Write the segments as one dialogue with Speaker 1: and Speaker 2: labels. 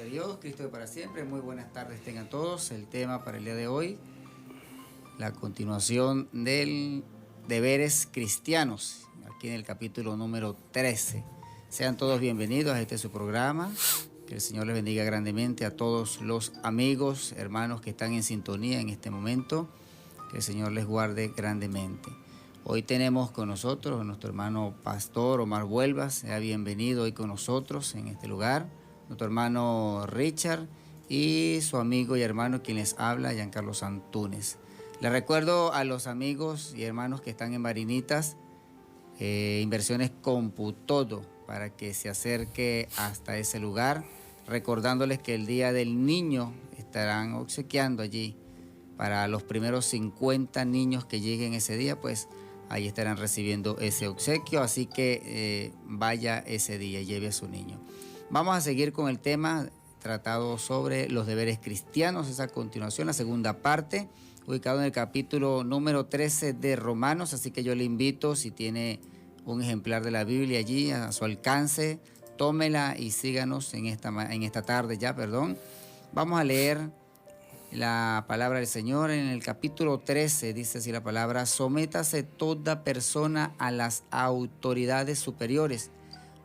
Speaker 1: Dios, Cristo de para siempre. Muy buenas tardes tengan todos. El tema para el día de hoy, la continuación del deberes cristianos, aquí en el capítulo número 13. Sean todos bienvenidos a este su programa. Que el Señor les bendiga grandemente a todos los amigos, hermanos que están en sintonía en este momento. Que el Señor les guarde grandemente. Hoy tenemos con nosotros a nuestro hermano pastor Omar Huelva. Sea bienvenido hoy con nosotros en este lugar. Nuestro hermano Richard y su amigo y hermano quien les habla, Giancarlo Antunes. Les recuerdo a los amigos y hermanos que están en Marinitas, Inversiones Computodo, para que se acerque hasta ese lugar, recordándoles que el Día del Niño estarán obsequiando allí para los primeros 50 niños que lleguen ese día, pues ahí estarán recibiendo ese obsequio, así que vaya ese día, lleve a su niño. Vamos a seguir con el tema tratado sobre los deberes cristianos, esa continuación, la segunda parte, ubicado en el capítulo número 13 de Romanos, así que yo le invito, si tiene un ejemplar de la Biblia allí a su alcance, tómela y síganos en esta tarde ya, perdón. Vamos a leer la palabra del Señor en el capítulo 13, dice así la palabra: sométase toda persona a las autoridades superiores,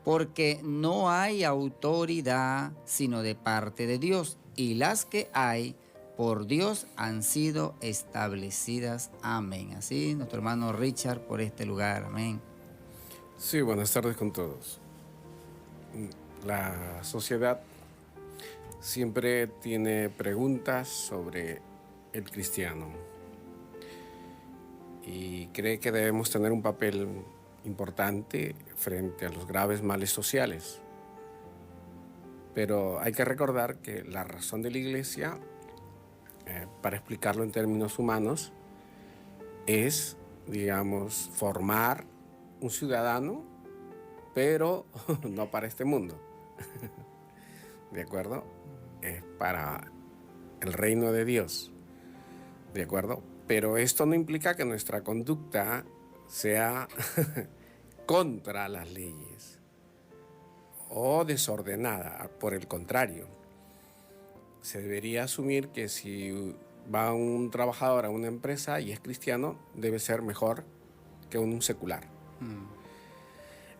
Speaker 1: porque no hay autoridad sino de parte de Dios, y las que hay por Dios han sido establecidas. Amén. Así nuestro hermano Richard por este lugar. Amén.
Speaker 2: Sí, buenas tardes con todos. La sociedad siempre tiene preguntas sobre el cristiano y cree que debemos tener un papel importante frente a los graves males sociales. Pero hay que recordar que la razón de la Iglesia, para explicarlo en términos humanos, es, digamos, formar un ciudadano, pero no para este mundo. ¿De acuerdo? Es para el reino de Dios. ¿De acuerdo? Pero esto no implica que nuestra conducta sea contra las leyes o desordenada. Por el contrario, se debería asumir que si va un trabajador a una empresa y es cristiano, debe ser mejor que un secular.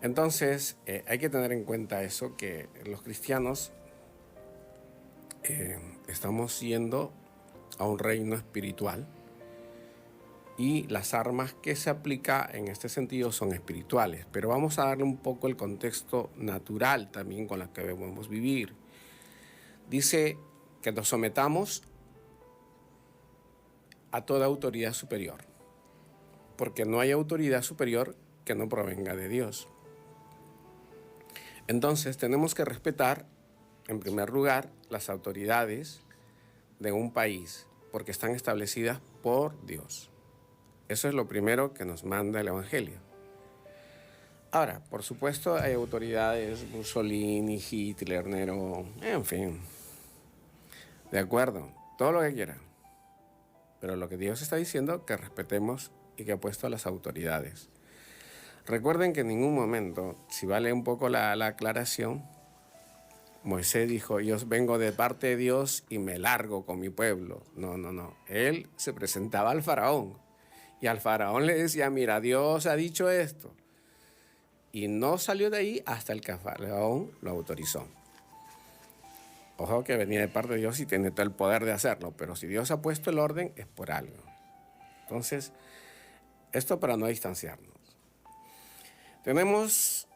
Speaker 2: Entonces, hay que tener en cuenta eso, que los cristianos estamos yendo a un reino espiritual y las armas que se aplican en este sentido son espirituales, pero vamos a darle un poco el contexto natural también con la que debemos vivir. Dice que nos sometamos a toda autoridad superior, porque no hay autoridad superior que no provenga de Dios. Entonces tenemos que respetar, en primer lugar, las autoridades de un país, porque están establecidas por Dios. Eso es lo primero que nos manda el Evangelio. Ahora, por supuesto, hay autoridades, Mussolini, Hitler, Nero, en fin. De acuerdo, todo lo que quiera. Pero lo que Dios está diciendo es que respetemos y que ha puesto a las autoridades. Recuerden que en ningún momento, si vale un poco la aclaración, Moisés dijo: yo vengo de parte de Dios y me largo con mi pueblo. No. Él se presentaba al faraón y al faraón le decía: mira, Dios ha dicho esto. Y no salió de ahí hasta el que el faraón lo autorizó. Ojo que venía de parte de Dios y tiene todo el poder de hacerlo, pero si Dios ha puesto el orden es por algo. Entonces, esto para no distanciarnos. Tenemos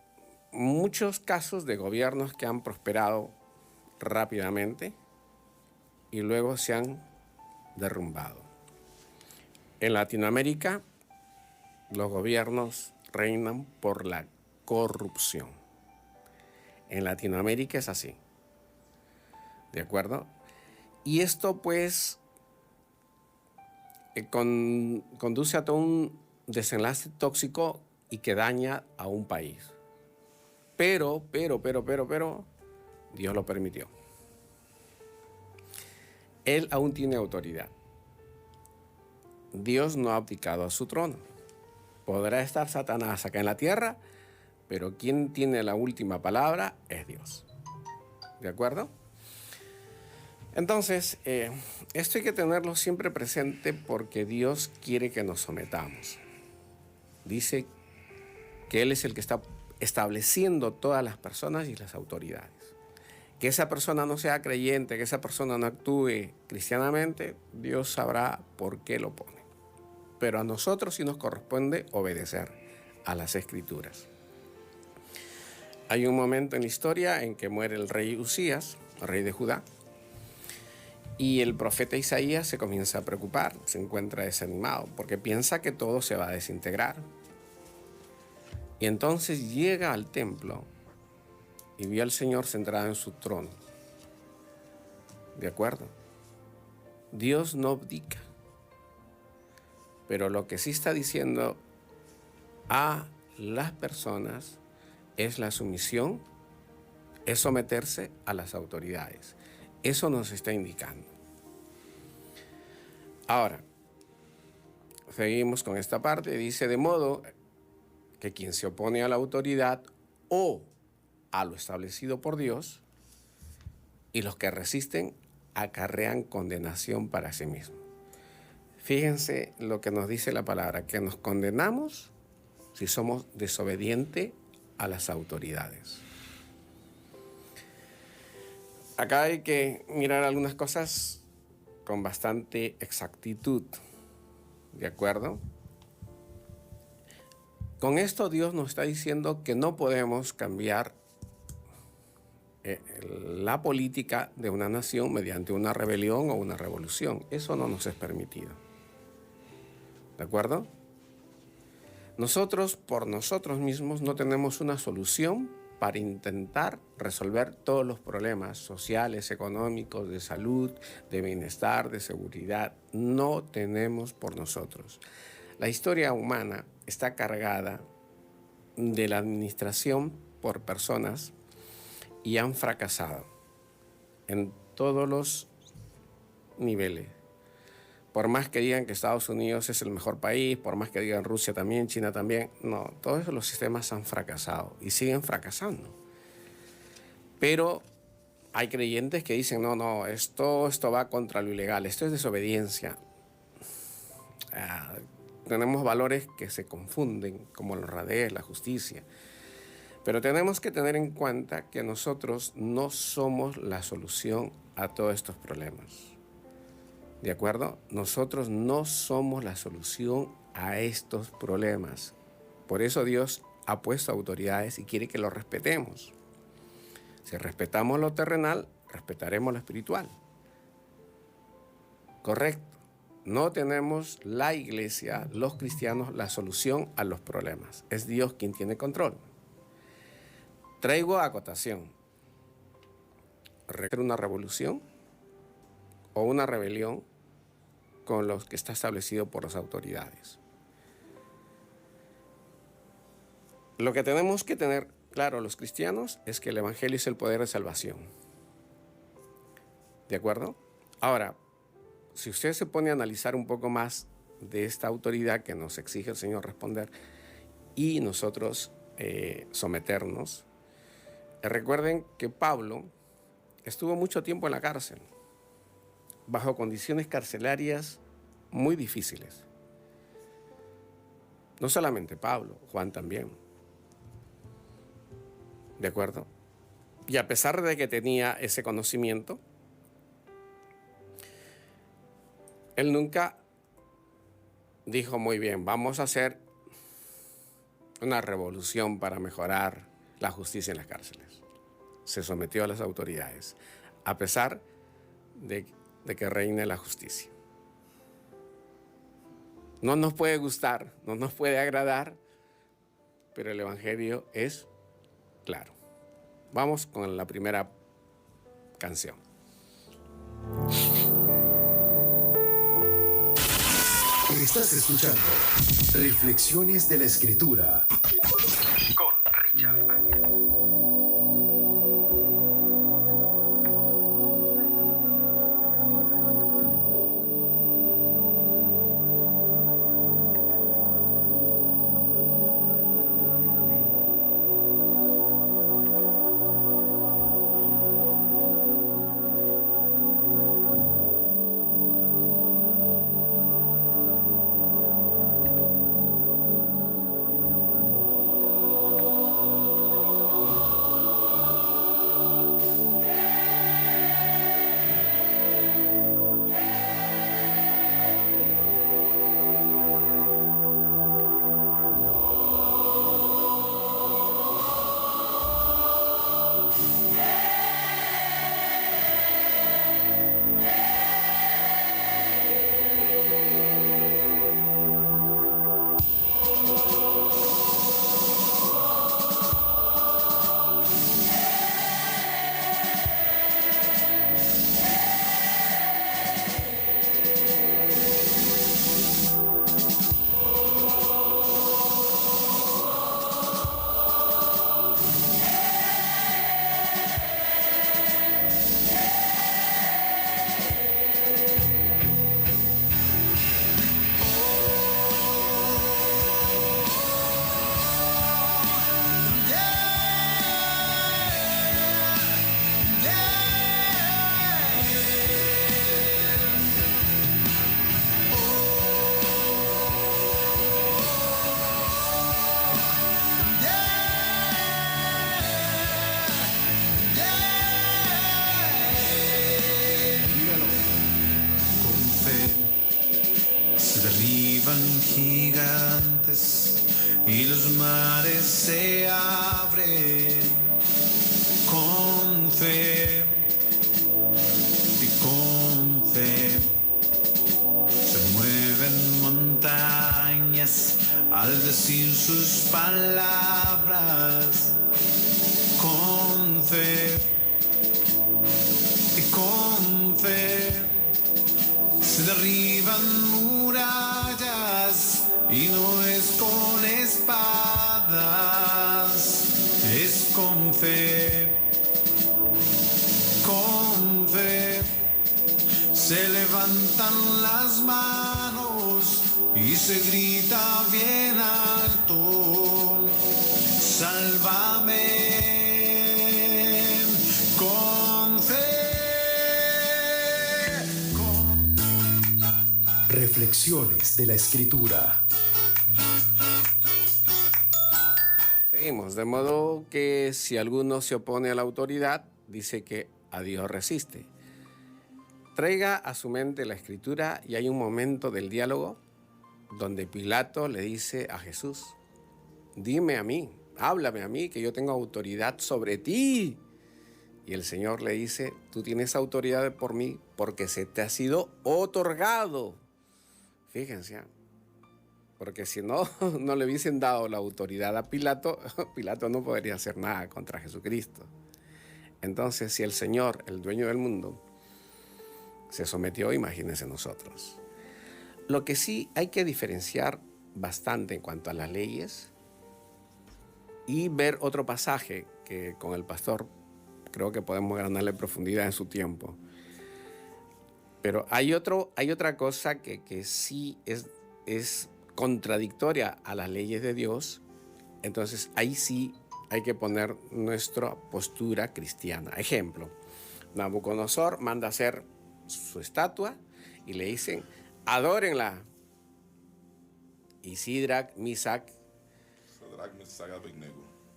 Speaker 2: muchos casos de gobiernos que han prosperado rápidamente y luego se han derrumbado. En Latinoamérica, los gobiernos reinan por la corrupción. En Latinoamérica es así. ¿De acuerdo? Y esto pues conduce a todo un desenlace tóxico y que daña a un país. Pero, Dios lo permitió. Él aún tiene autoridad. Dios no ha abdicado a su trono. Podrá estar Satanás acá en la tierra, pero quien tiene la última palabra es Dios. ¿De acuerdo? Entonces, esto hay que tenerlo siempre presente porque Dios quiere que nos sometamos. Dice que Él es el que está estableciendo todas las personas y las autoridades. Que esa persona no sea creyente, que esa persona no actúe cristianamente, Dios sabrá por qué lo pone. Pero a nosotros sí nos corresponde obedecer a las Escrituras. Hay un momento en la historia en que muere el rey Usías, el rey de Judá, y el profeta Isaías se comienza a preocupar, se encuentra desanimado, porque piensa que todo se va a desintegrar. Y entonces llega al templo y vio al Señor sentado en su trono. ¿De acuerdo? Dios no abdica, pero lo que sí está diciendo a las personas es la sumisión, es someterse a las autoridades. Eso nos está indicando. Ahora, seguimos con esta parte. Dice, de modo que quien se opone a la autoridad o a lo establecido por Dios, y los que resisten acarrean condenación para sí mismos. Fíjense lo que nos dice la palabra, que nos condenamos si somos desobedientes a las autoridades. Acá hay que mirar algunas cosas con bastante exactitud, ¿de acuerdo? Con esto Dios nos está diciendo que no podemos cambiar la política de una nación mediante una rebelión o una revolución. Eso no nos es permitido. ¿De acuerdo? Nosotros, por nosotros mismos, no tenemos una solución para intentar resolver todos los problemas sociales, económicos, de salud, de bienestar, de seguridad. No tenemos por nosotros. La historia humana está cargada de la administración por personas y han fracasado en todos los niveles. Por más que digan que Estados Unidos es el mejor país, por más que digan Rusia también, China también, no, todos los sistemas han fracasado y siguen fracasando. Pero hay creyentes que dicen, no, esto va contra lo ilegal, esto es desobediencia. Tenemos valores que se confunden, como la honradez, la justicia. Pero tenemos que tener en cuenta que nosotros no somos la solución a todos estos problemas. ¿De acuerdo? Nosotros no somos la solución a estos problemas. Por eso Dios ha puesto autoridades y quiere que lo respetemos. Si respetamos lo terrenal, respetaremos lo espiritual. Correcto. No tenemos la iglesia, los cristianos, la solución a los problemas. Es Dios quien tiene control. Traigo acotación. ¿Requiere una revolución o una rebelión con lo que está establecido por las autoridades? Lo que tenemos que tener claro los cristianos es que el evangelio es el poder de salvación. ¿De acuerdo? Ahora, si usted se pone a analizar un poco más de esta autoridad que nos exige el Señor responder y nosotros someternos, recuerden que Pablo estuvo mucho tiempo en la cárcel, bajo condiciones carcelarias muy difíciles. No solamente Pablo, Juan también. ¿De acuerdo? Y a pesar de que tenía ese conocimiento, él nunca dijo, muy bien, vamos a hacer una revolución para mejorar la justicia en las cárceles. Se sometió a las autoridades, a pesar de que reine la justicia. No nos puede gustar, no nos puede agradar, pero el evangelio es claro. Vamos con la primera canción.
Speaker 3: Estás escuchando Reflexiones de la Escritura con Richard Ángel.
Speaker 4: derriban gigantes y los mares se abren con fe y con fe. Se mueven montañas al decir sus palabras con fe y con fe. Se derriban murallas y no es con espadas, es con fe, con fe. Se levantan las manos y se grita bien alto, sálvame. Con fe.
Speaker 3: Reflexiones de la Escritura.
Speaker 2: Seguimos, de modo que si alguno se opone a la autoridad, dice que a Dios resiste. Traiga a su mente la Escritura y hay un momento del diálogo donde Pilato le dice a Jesús: dime a mí, háblame a mí, que yo tengo autoridad sobre ti. Y el Señor le dice: tú tienes autoridad por mí porque se te ha sido otorgado. Fíjense, porque si no, no le hubiesen dado la autoridad a Pilato, Pilato no podría hacer nada contra Jesucristo. Entonces, si el Señor, el dueño del mundo, se sometió, imagínense nosotros. Lo que sí hay que diferenciar bastante en cuanto a las leyes y ver otro pasaje que con el pastor creo que podemos ganarle profundidad en su tiempo. Pero hay otra cosa que sí es contradictoria a las leyes de Dios. Entonces ahí sí hay que poner nuestra postura cristiana. Ejemplo, Nabucodonosor manda hacer su estatua y le dicen: adórenla. Y Sidrac, Misac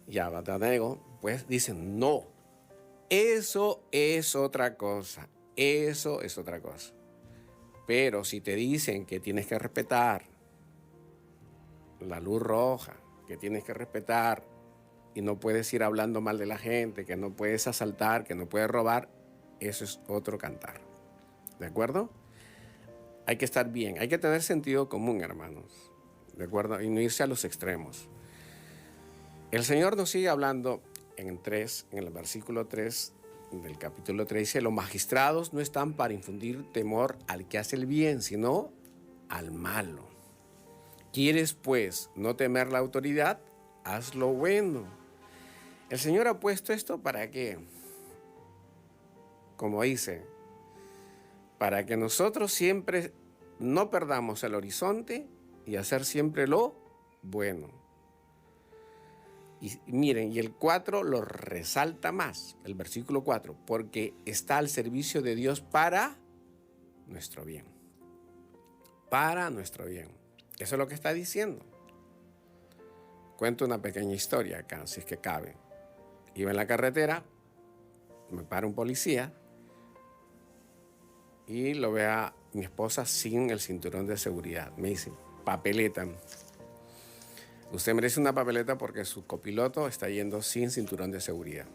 Speaker 2: y Abednego pues dicen: no, eso es otra cosa. Eso es otra cosa. Pero si te dicen que tienes que respetar la luz roja, que tienes que respetar y no puedes ir hablando mal de la gente, que no puedes asaltar, que no puedes robar, eso es otro cantar. ¿De acuerdo? Hay que estar bien, hay que tener sentido común, hermanos. ¿De acuerdo? Y no irse a los extremos. El Señor nos sigue hablando en el versículo 3 del capítulo 3, dice: los magistrados no están para infundir temor al que hace el bien, sino al malo. ¿Quieres, pues, no temer la autoridad? Haz lo bueno. El Señor ha puesto esto para que, como dice, para que nosotros siempre no perdamos el horizonte y hacer siempre lo bueno. Y miren, y el 4 lo resalta más, el versículo 4, porque está al servicio de Dios para nuestro bien. Para nuestro bien. Eso es lo que está diciendo. Cuento una pequeña historia acá, si es que cabe. Iba en la carretera, me para un policía y lo ve a mi esposa sin el cinturón de seguridad. Me dice: papeleta. Usted merece una papeleta porque su copiloto está yendo sin cinturón de seguridad.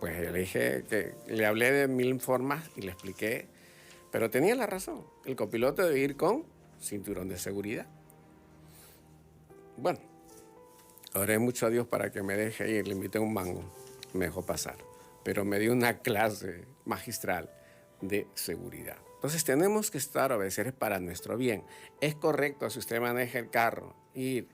Speaker 2: Pues yo le dije que le hablé de 1000 formas y le expliqué, pero tenía la razón. El copiloto debe ir con cinturón de seguridad. Bueno, oré mucho a Dios para que me deje ir. Le invité un mango, me dejó pasar, pero me dio una clase magistral de seguridad. Entonces tenemos que estar obedecer para nuestro bien. Es correcto si usted maneja el carro y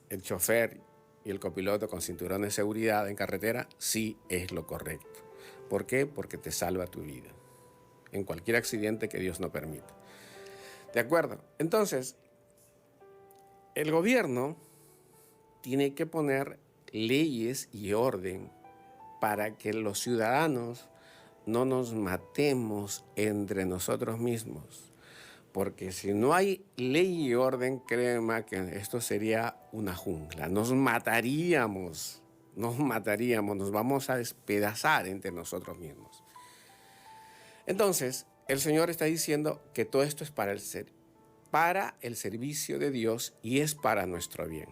Speaker 2: el chofer y el copiloto con cinturón de seguridad en carretera, sí es lo correcto. ¿Por qué? Porque te salva tu vida en cualquier accidente que Dios no permita. ¿De acuerdo? Entonces, el gobierno tiene que poner leyes y orden para que los ciudadanos no nos matemos entre nosotros mismos. Porque si no hay ley y orden, créeme que esto sería una jungla. Nos mataríamos, nos vamos a despedazar entre nosotros mismos. Entonces, el Señor está diciendo que todo esto es para el para el servicio de Dios y es para nuestro bien.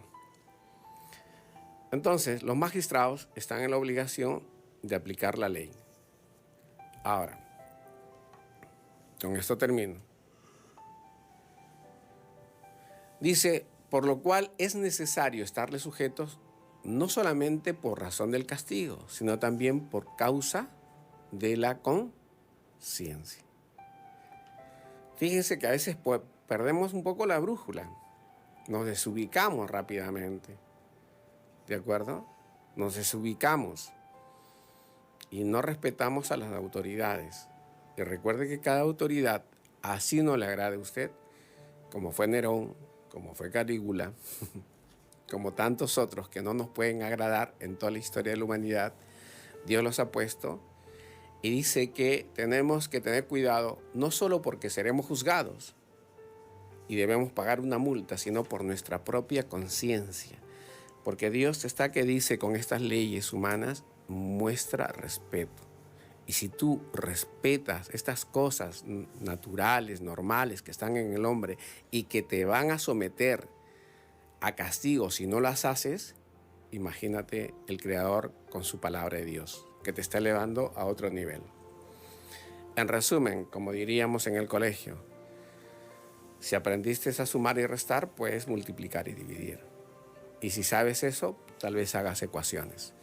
Speaker 2: Entonces, los magistrados están en la obligación de aplicar la ley. Ahora, con esto termino. Dice, por lo cual es necesario estarle sujetos no solamente por razón del castigo, sino también por causa de la conciencia. Fíjense que a veces perdemos un poco la brújula, nos desubicamos rápidamente, ¿de acuerdo? Nos desubicamos y no respetamos a las autoridades. Y recuerde que cada autoridad, así no le agrade a usted, como fue Nerón, como fue Calígula, como tantos otros que no nos pueden agradar en toda la historia de la humanidad, Dios los ha puesto y dice que tenemos que tener cuidado no solo porque seremos juzgados y debemos pagar una multa, sino por nuestra propia conciencia. Porque Dios está que dice con estas leyes humanas, muestra respeto. Y si tú respetas estas cosas naturales, normales que están en el hombre y que te van a someter a castigo si no las haces, imagínate el Creador con su palabra de Dios, que te está elevando a otro nivel. En resumen, como diríamos en el colegio, si aprendiste a sumar y restar, puedes multiplicar y dividir. Y si sabes eso, tal vez hagas ecuaciones.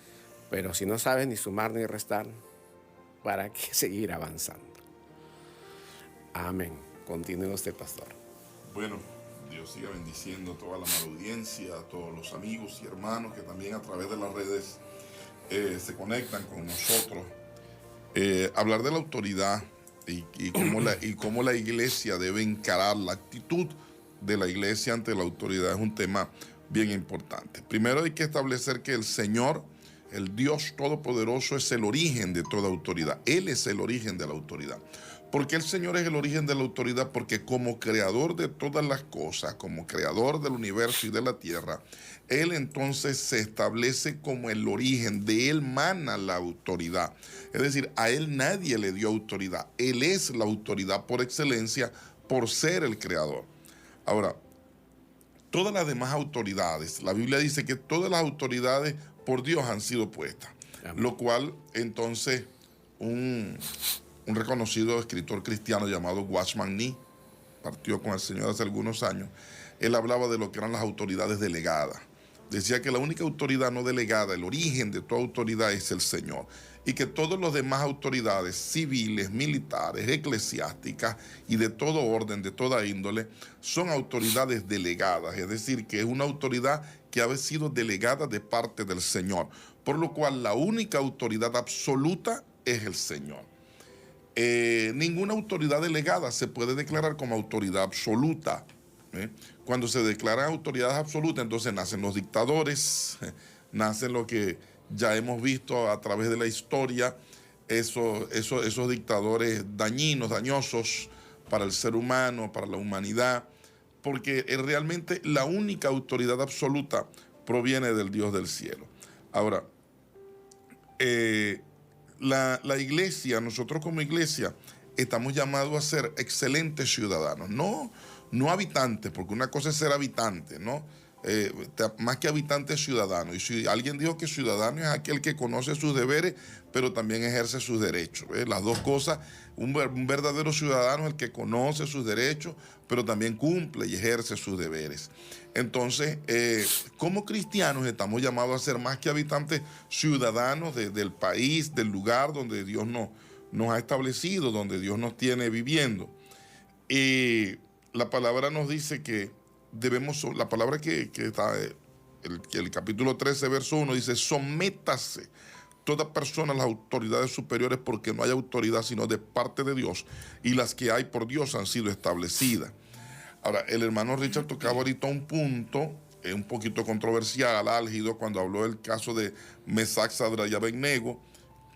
Speaker 2: Pero si no sabes ni sumar ni restar, ¿para qué seguir avanzando? Amén. Continúe usted, pastor.
Speaker 5: Bueno, Dios siga bendiciendo a toda la audiencia, a todos los amigos y hermanos que también a través de las redes se conectan con nosotros. Hablar de la autoridad y cómo la iglesia debe encarar la actitud de la iglesia ante la autoridad es un tema bien importante. Primero hay que establecer que el Señor, el Dios Todopoderoso, es el origen de toda autoridad. Él es el origen de la autoridad. ¿Por qué el Señor es el origen de la autoridad? Porque como creador de todas las cosas, como creador del universo y de la tierra, Él entonces se establece como el origen, de Él mana la autoridad. Es decir, a Él nadie le dio autoridad. Él es la autoridad por excelencia por ser el creador. Ahora, todas las demás autoridades, la Biblia dice que todas las autoridades por Dios han sido puestas. Amén. Lo cual entonces un reconocido escritor cristiano llamado Watchman Nee, partió con el Señor hace algunos años, él hablaba de lo que eran las autoridades delegadas. Decía que la única autoridad no delegada, el origen de toda autoridad es el Señor. Y que todas las demás autoridades civiles, militares, eclesiásticas y de todo orden, de toda índole, son autoridades delegadas. Es decir, que es una autoridad que ha sido delegada de parte del Señor. Por lo cual la única autoridad absoluta es el Señor. Ninguna autoridad delegada se puede declarar como autoridad absoluta. Cuando se declaran autoridades absolutas, entonces nacen los dictadores, nacen lo que ya hemos visto a través de la historia, esos dictadores dañosos para el ser humano, para la humanidad, porque realmente la única autoridad absoluta proviene del Dios del cielo. Ahora, la iglesia, nosotros como iglesia, estamos llamados a ser excelentes ciudadanos, no habitantes, porque una cosa es ser habitante, ¿no? Más que habitante es ciudadano. Y si alguien dijo que ciudadano es aquel que conoce sus deberes, pero también ejerce sus derechos. Las dos cosas, un verdadero ciudadano es el que conoce sus derechos, pero también cumple y ejerce sus deberes. Entonces, como cristianos estamos llamados a ser más que habitantes, ciudadanos del país, del lugar donde Dios nos ha establecido, donde Dios nos tiene viviendo. Y la palabra nos dice que debemos, la palabra que está, el capítulo 13, verso 1, dice, sométase toda persona a las autoridades superiores porque no hay autoridad sino de parte de Dios y las que hay por Dios han sido establecidas. Ahora, el hermano Richard tocaba ahorita un punto un poquito controversial, álgido, cuando habló del caso de Mesac, Sadrach y Abednego,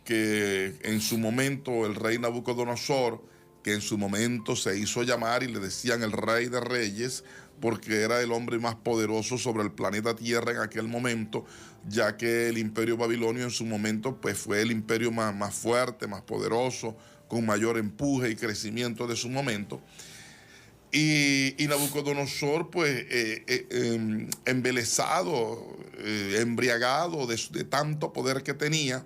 Speaker 5: que en su momento el rey Nabucodonosor, que en su momento se hizo llamar y le decían el rey de reyes, porque era el hombre más poderoso sobre el planeta Tierra en aquel momento, ya que el imperio babilonio en su momento pues fue el imperio más fuerte, más poderoso, con mayor empuje y crecimiento de su momento. Y Nabucodonosor, pues, embelesado, embriagado de tanto poder que tenía,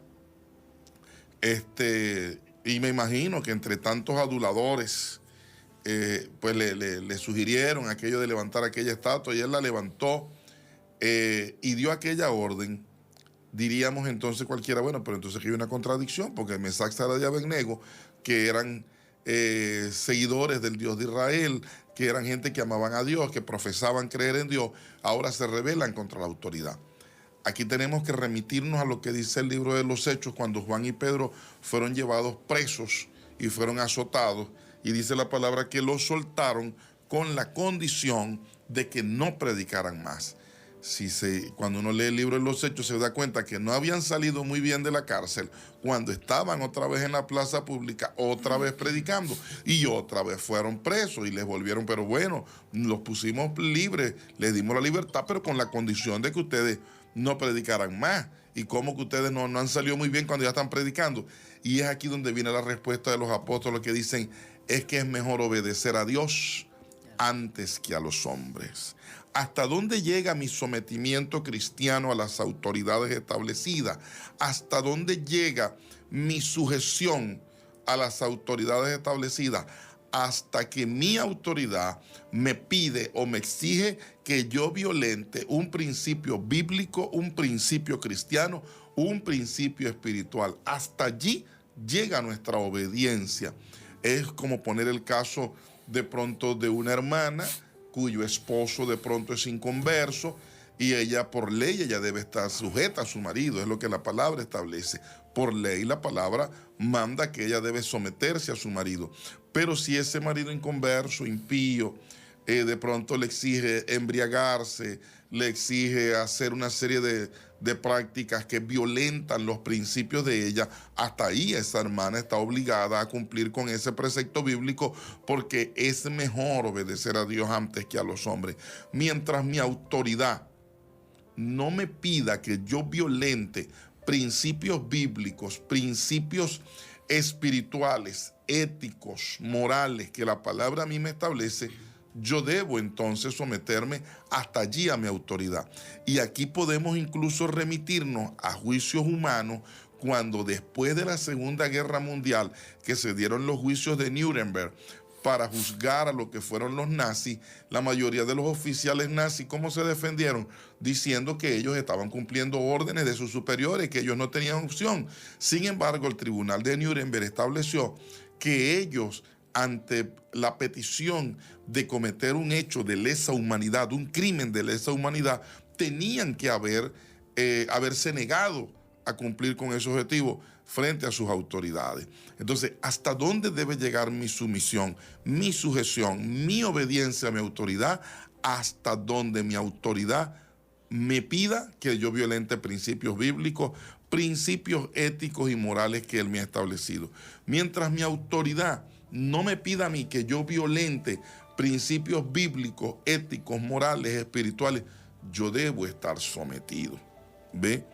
Speaker 5: y me imagino que entre tantos aduladores, pues le sugirieron aquello de levantar aquella estatua, y él la levantó y dio aquella orden. Diríamos entonces cualquiera, bueno, pero entonces aquí hay una contradicción, porque Mesac, Sadrach y Abednego, que eran seguidores del Dios de Israel, que eran gente que amaban a Dios, que profesaban creer en Dios, ahora se rebelan contra la autoridad. Aquí tenemos que remitirnos a lo que dice el libro de los Hechos, cuando Juan y Pedro fueron llevados presos y fueron azotados, y dice la palabra que los soltaron con la condición de que no predicaran más. Cuando uno lee el libro de los Hechos se da cuenta que no habían salido muy bien de la cárcel cuando estaban otra vez en la plaza pública, otra vez predicando, y otra vez fueron presos y les volvieron, pero bueno, los pusimos libres, les dimos la libertad, pero con la condición de que ustedes no predicaran más. Y cómo que ustedes no han salido muy bien cuando ya están predicando. Y es aquí donde viene la respuesta de los apóstoles, que dicen, es que es mejor obedecer a Dios antes que a los hombres. ¿Hasta dónde llega mi sometimiento cristiano a las autoridades establecidas? ¿Hasta dónde llega mi sujeción a las autoridades establecidas? Hasta que mi autoridad me pide o me exige que yo violente un principio bíblico, un principio cristiano, un principio espiritual. Hasta allí llega nuestra obediencia. Es como poner el caso de pronto de una hermana cuyo esposo de pronto es inconverso, y ella por ley ella debe estar sujeta a su marido, es lo que la palabra establece. Por ley la palabra manda que ella debe someterse a su marido. Pero si ese marido inconverso, impío, de pronto le exige embriagarse, le exige hacer una serie de prácticas que violentan los principios de ella, hasta ahí esa hermana está obligada a cumplir con ese precepto bíblico, porque es mejor obedecer a Dios antes que a los hombres. Mientras mi autoridad no me pida que yo violente principios bíblicos, principios espirituales, éticos, morales, que la palabra a mí me establece, yo debo entonces someterme hasta allí a mi autoridad. Y aquí podemos incluso remitirnos a juicios humanos, cuando después de la Segunda Guerra Mundial, que se dieron los juicios de Nuremberg para juzgar a lo que fueron los nazis, la mayoría de los oficiales nazis, ¿cómo se defendieron? Diciendo que ellos estaban cumpliendo órdenes de sus superiores, que ellos no tenían opción. Sin embargo, el tribunal de Nuremberg estableció que ellos, ante la petición de cometer un hecho de lesa humanidad, un crimen de lesa humanidad, tenían que haberse negado a cumplir con ese objetivo frente a sus autoridades. Entonces, ¿hasta dónde debe llegar mi sumisión, mi sujeción, mi obediencia a mi autoridad? Hasta donde mi autoridad me pida que yo violente principios bíblicos, principios éticos y morales que Él me ha establecido. Mientras mi autoridad no me pida a mí que yo violente principios bíblicos, éticos, morales, espirituales, yo debo estar sometido. ¿Ve?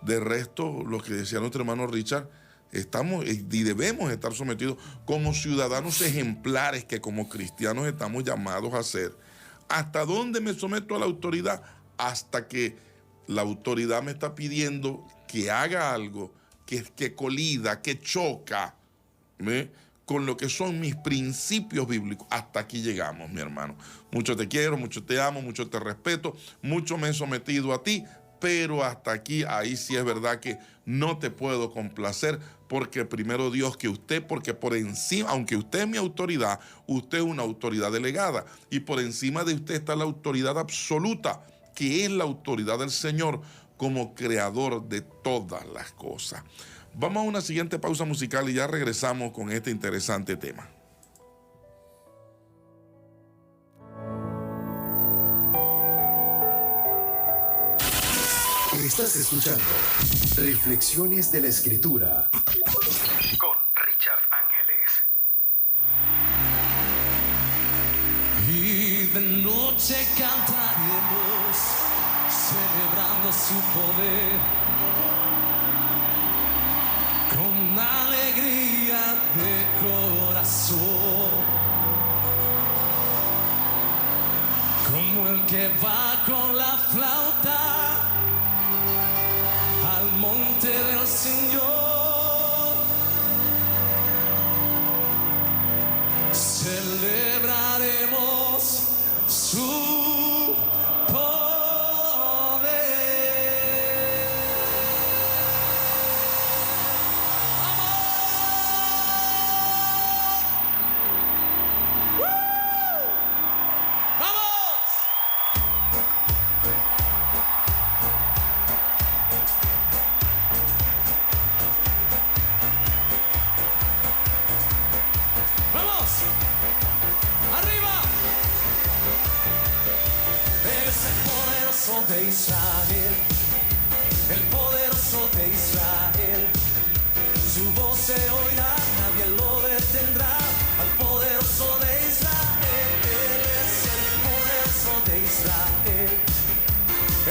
Speaker 5: De resto, lo que decía nuestro hermano Richard, estamos y debemos estar sometidos como ciudadanos ejemplares que como cristianos estamos llamados a ser. ¿Hasta dónde me someto a la autoridad? Hasta que la autoridad me está pidiendo que haga algo que colida, que choca, ¿ve?, con lo que son mis principios bíblicos. Hasta aquí llegamos, mi hermano. Mucho te quiero, mucho te amo, mucho te respeto, mucho me he sometido a ti, pero hasta aquí, ahí sí es verdad que no te puedo complacer, porque primero Dios que usted, porque por encima, aunque usted es mi autoridad, usted es una autoridad delegada, y por encima de usted está la autoridad absoluta, que es la autoridad del Señor como creador de todas las cosas. Vamos a una siguiente pausa musical y ya regresamos con este interesante tema.
Speaker 3: Estás escuchando Reflexiones de la Escritura con Richard Ángeles.
Speaker 4: Y de noche cantaremos, celebrando su poder, con alegría de corazón. como el que va con la flauta al monte del Señor. Celebraremos su poder. ¡Vamos! ¡Vamos! ¡Arriba! Él es el poderoso de Israel, el poderoso de Israel. Su voz se oirá, nadie lo detendrá. Al poderoso de Israel, Él es el poderoso de Israel,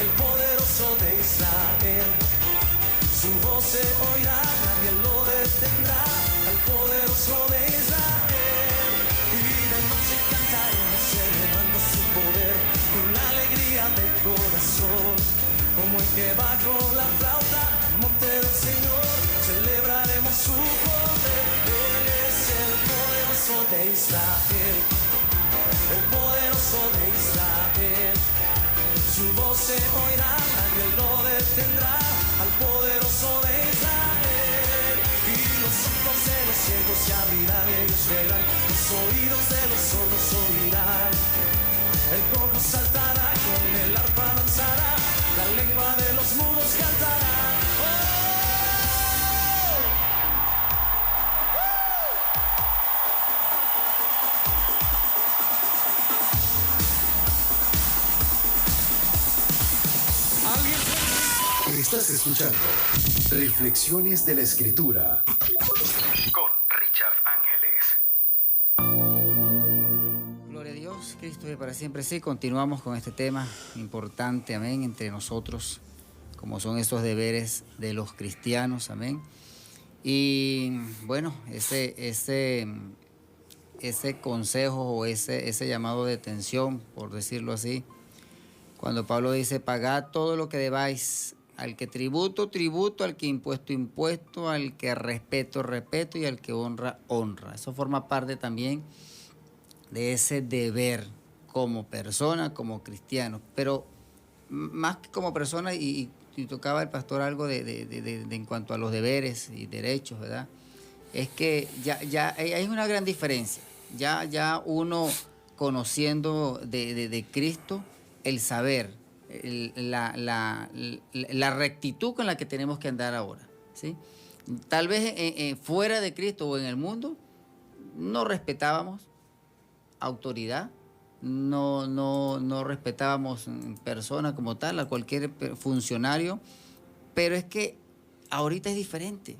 Speaker 4: el poderoso de Israel. Su voz se oirá, nadie lo detendrá. Al poderoso de Israel. Y de noche cantaremos celebrando su poder con la alegría del corazón, como el que va con la flauta al monte del Señor. Celebraremos su poder. Él es el poderoso de Israel, el poderoso de Israel. Su voz se oirá, nadie lo detendrá. Al poderoso de Israel. Y los ojos de los ciegos se abrirán y ellos verán, los oídos de los sordos oirán. El cojo saltará, con el arpa danzará, la lengua de los mudos cantará.
Speaker 3: Estás escuchando Reflexiones de la Escritura con Richard Ángeles.
Speaker 1: Gloria a Dios, Cristo vive para siempre. Sí, continuamos con este tema importante, amén, entre nosotros, como son esos deberes de los cristianos, amén. Y bueno, ese consejo o ese llamado de atención, por decirlo así, cuando Pablo dice, pagad todo lo que debáis, al que tributo, tributo, al que impuesto, impuesto, al que respeto, respeto y al que honra, honra. Eso forma parte también de ese deber como persona, como cristiano. Pero más que como persona, y tocaba el pastor algo de en cuanto a los deberes y derechos, ¿verdad? Es que ya hay una gran diferencia. Ya uno conociendo de Cristo, el saber, la rectitud con la que tenemos que andar ahora, ¿sí? Tal vez fuera de Cristo o en el mundo no respetábamos autoridad, no respetábamos personas como tal, a cualquier funcionario, pero es que ahorita es diferente.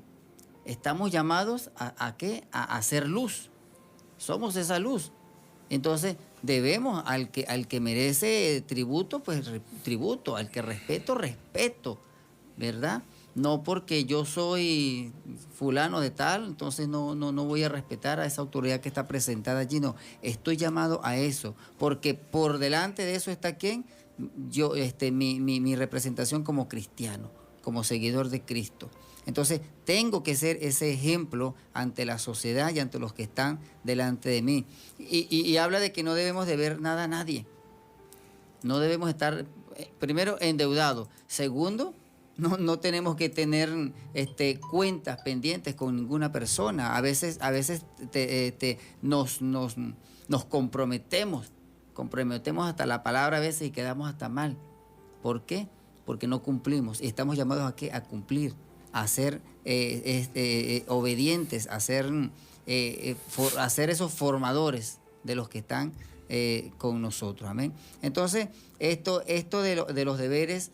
Speaker 1: Estamos llamados ¿a qué? A hacer luz. Somos esa luz. Entonces debemos al que merece tributo, pues tributo, al que respeto, respeto, ¿verdad? No porque yo soy fulano de tal, entonces no voy a respetar a esa autoridad que está presentada allí, no. Estoy llamado a eso, porque por delante de eso está ¿quién? Yo, mi representación como cristiano, como seguidor de Cristo. Entonces, tengo que ser ese ejemplo ante la sociedad y ante los que están delante de mí. Y habla de que no debemos deber nada a nadie. No debemos estar, primero, endeudados. Segundo, no tenemos que tener cuentas pendientes con ninguna persona. A veces nos comprometemos hasta la palabra a veces y quedamos hasta mal. ¿Por qué? Porque no cumplimos. Y estamos llamados ¿a qué? A cumplir, a ser obedientes, a ser esos formadores de los que están con nosotros. Amén. Entonces, esto de los deberes,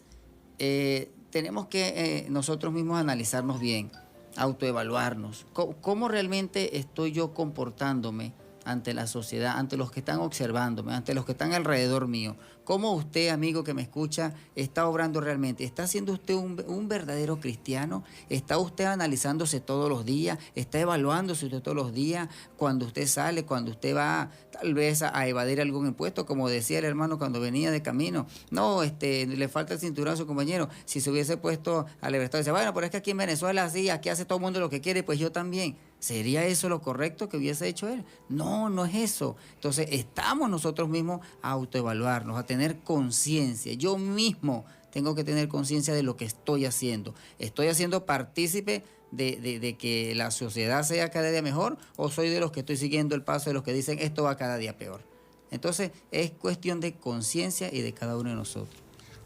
Speaker 1: tenemos que nosotros mismos analizarnos bien, autoevaluarnos. ¿Cómo realmente estoy yo comportándome ante la sociedad, ante los que están observándome, ante los que están alrededor mío? ¿Cómo usted, amigo que me escucha, está obrando realmente? ¿Está siendo usted un verdadero cristiano? ¿Está usted analizándose todos los días? ¿Está evaluándose usted todos los días cuando usted sale, cuando usted va tal vez a evadir algún impuesto? Como decía el hermano cuando venía de camino, no, le falta el cinturón a su compañero. Si se hubiese puesto a la libertad, dice, bueno, pero es que aquí en Venezuela así, aquí hace todo el mundo lo que quiere, pues yo también. ¿Sería eso lo correcto que hubiese hecho él? No, no es eso. Entonces, estamos nosotros mismos a autoevaluarnos, a tener conciencia. Yo mismo tengo que tener conciencia de lo que estoy haciendo. ¿Estoy haciendo partícipe de que la sociedad sea cada día mejor o soy de los que estoy siguiendo el paso de los que dicen esto va cada día peor? Entonces, es cuestión de conciencia y de cada uno de nosotros.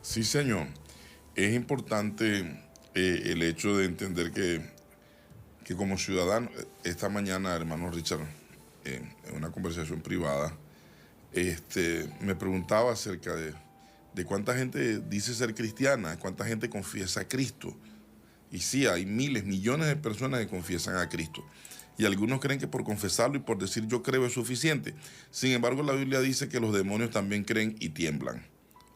Speaker 5: Sí, señor. Es importante el hecho de entender que como ciudadano, esta mañana, hermano Richard, en una conversación privada, me preguntaba acerca de cuánta gente dice ser cristiana, cuánta gente confiesa a Cristo. Y sí, hay miles, millones de personas que confiesan a Cristo. Y algunos creen que por confesarlo y por decir yo creo es suficiente. Sin embargo, la Biblia dice que los demonios también creen y tiemblan.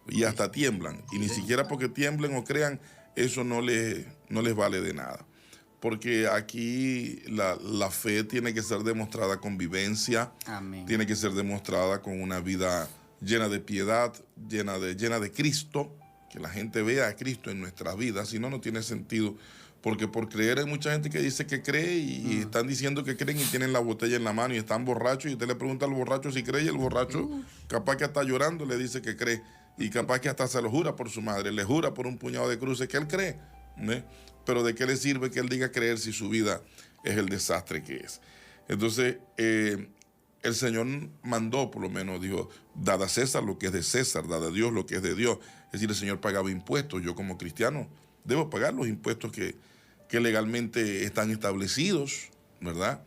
Speaker 5: Y hasta tiemblan. Y ni siquiera porque tiemblen o crean, eso no les vale de nada. Porque aquí la fe tiene que ser demostrada con vivencia. Amén. Tiene que ser demostrada con una vida llena de piedad, llena de Cristo, que la gente vea a Cristo en nuestras vidas, si no, no tiene sentido, porque por creer hay mucha gente que dice que cree y están diciendo que creen y tienen la botella en la mano y están borrachos y usted le pregunta al borracho si cree y el borracho capaz que hasta llorando le dice que cree y capaz que hasta se lo jura por su madre, le jura por un puñado de cruces que él cree, ¿eh? Pero ¿de qué le sirve que él diga creer si su vida es el desastre que es? Entonces, el Señor mandó, por lo menos, dijo, dad a César lo que es de César, dad a Dios lo que es de Dios. Es decir, el Señor pagaba impuestos. Yo como cristiano debo pagar los impuestos que legalmente están establecidos, ¿verdad?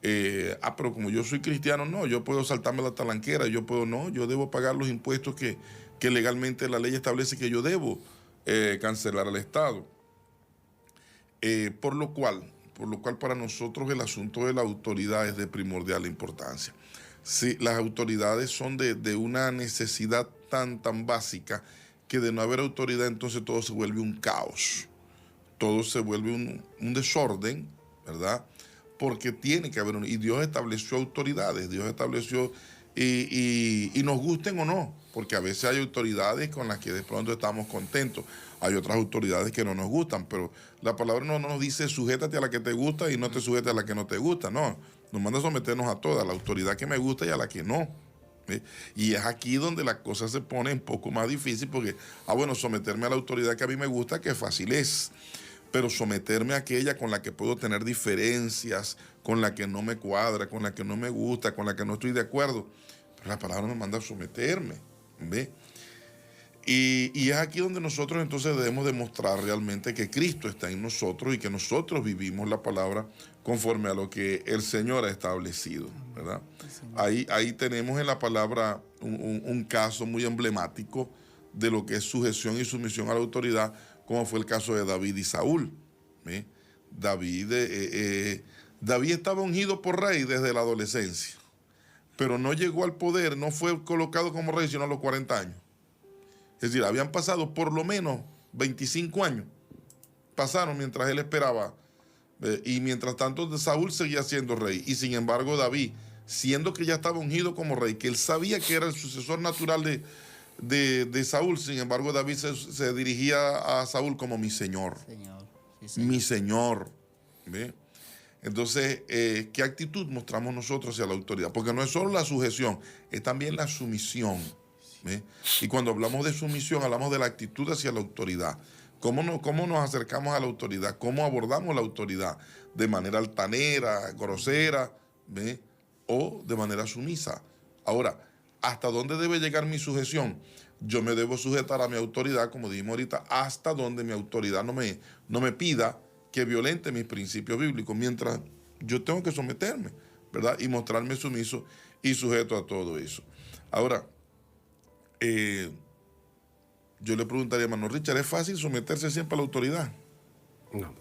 Speaker 5: Pero como yo soy cristiano, no, yo puedo saltarme la talanquera, yo debo pagar los impuestos que legalmente la ley establece que yo debo cancelar al Estado. Por lo cual para nosotros el asunto de la autoridad es de primordial importancia. Sí, las autoridades son de una necesidad tan básica que de no haber autoridad entonces todo se vuelve un caos, todo se vuelve un desorden, ¿verdad? Porque tiene que haber y Dios estableció autoridades, Dios estableció y nos gusten o no, porque a veces hay autoridades con las que de pronto estamos contentos, hay otras autoridades que no nos gustan, pero la palabra no nos dice sujétate a la que te gusta y no te sujetes a la que no te gusta, no, nos manda a someternos a toda, a la autoridad que me gusta y a la que no. Y es aquí donde la cosa se pone un poco más difícil porque, someterme a la autoridad que a mí me gusta, que fácil es, pero someterme a aquella con la que puedo tener diferencias, con la que no me cuadra, con la que no me gusta, con la que no estoy de acuerdo, pero la palabra me manda a someterme, ¿ve? Y es aquí donde nosotros entonces debemos demostrar realmente que Cristo está en nosotros y que nosotros vivimos la palabra conforme a lo que el Señor ha establecido, ¿verdad? Ahí tenemos en la palabra un caso muy emblemático de lo que es sujeción y sumisión a la autoridad, como fue el caso de David y Saúl. ¿Sí? David estaba ungido por rey desde la adolescencia, pero no llegó al poder, no fue colocado como rey sino a los 40 años. Es decir, habían pasado por lo menos 25 años. Pasaron mientras él esperaba. Y mientras tanto Saúl seguía siendo rey. Y sin embargo David, siendo que ya estaba ungido como rey, que él sabía que era el sucesor natural de Saúl, sin embargo David se dirigía a Saúl como mi señor. Sí, señor. Mi señor. ¿Ve? Entonces, ¿qué actitud mostramos nosotros hacia la autoridad? Porque no es solo la sujeción, es también la sumisión. ¿Ve? Y cuando hablamos de sumisión, hablamos de la actitud hacia la autoridad. ¿Cómo nos acercamos a la autoridad? ¿Cómo abordamos la autoridad? ¿De manera altanera, grosera, ¿ve? O de manera sumisa? Ahora, ¿hasta dónde debe llegar mi sujeción? Yo me debo sujetar a mi autoridad, como dijimos ahorita, hasta donde mi autoridad no me pida que violente mis principios bíblicos, mientras yo tengo que someterme, ¿verdad? Y mostrarme sumiso y sujeto a todo eso. Ahora, yo le preguntaría, hermano Richard, ¿es fácil someterse siempre a la autoridad?
Speaker 2: No.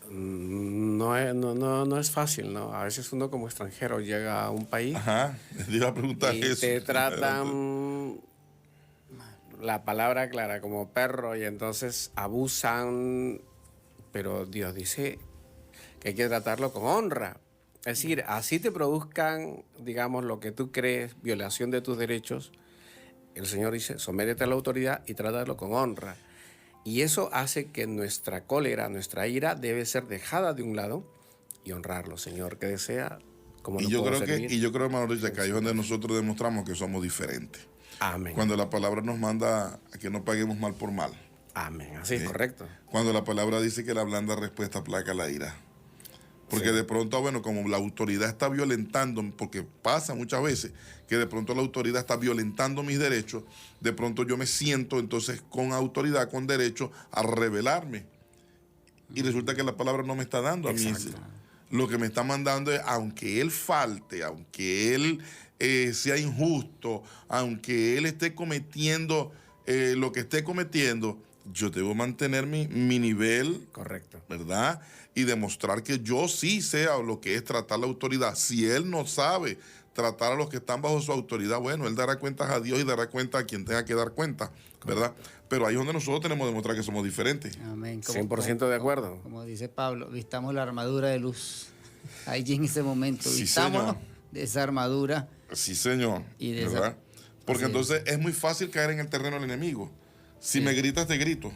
Speaker 2: No es fácil, ¿no? A veces uno como extranjero llega a un país
Speaker 5: Ajá, te iba a preguntar
Speaker 2: y
Speaker 5: eso.
Speaker 2: te tratan, la palabra clara, como perro, y entonces abusan, pero Dios dice que hay que tratarlo con honra. Es decir, así te produzcan, digamos, lo que tú crees, violación de tus derechos, el Señor dice, sométete a la autoridad y trátalo con honra. Y eso hace que nuestra cólera, nuestra ira debe ser dejada de un lado y honrarlo, Señor, que desea como
Speaker 5: Y
Speaker 2: nos
Speaker 5: yo
Speaker 2: puedo
Speaker 5: creo
Speaker 2: servir.
Speaker 5: que, y yo creo, hermano Richard, que ahí es donde nosotros demostramos que somos diferentes.
Speaker 2: Amén.
Speaker 5: Cuando la palabra nos manda a que no paguemos mal por mal.
Speaker 2: Amén. Así es
Speaker 5: ¿Sí?
Speaker 2: correcto.
Speaker 5: Cuando la palabra dice que la blanda respuesta aplaca la ira. Porque de pronto, bueno, como la autoridad está violentando, porque pasa muchas veces que de pronto la autoridad está violentando mis derechos, de pronto yo me siento entonces con autoridad, con derecho a rebelarme. Y resulta que la palabra no me está dando a mí.
Speaker 2: Exacto.
Speaker 5: Lo que me está mandando es, aunque él falte, aunque él sea injusto, aunque él esté cometiendo lo que esté cometiendo, yo debo mantener mi nivel,
Speaker 2: Correcto.
Speaker 5: ¿verdad? Y demostrar que yo sí sé lo que es tratar la autoridad. Si él no sabe tratar a los que están bajo su autoridad, bueno, él dará cuentas a Dios y dará cuenta a quien tenga que dar cuenta, ¿verdad? Pero ahí es donde nosotros tenemos que demostrar que somos diferentes.
Speaker 1: Amén.
Speaker 2: 100% de acuerdo.
Speaker 1: Como dice Pablo, vistamos la armadura de luz. Allí en ese momento,
Speaker 5: Sí,
Speaker 1: vistámonos
Speaker 5: señor.
Speaker 1: de esa armadura.
Speaker 5: Sí, señor.
Speaker 1: Y de
Speaker 5: ¿verdad? Porque
Speaker 1: así
Speaker 5: entonces es muy fácil caer en el terreno del enemigo. Si me gritas, te grito.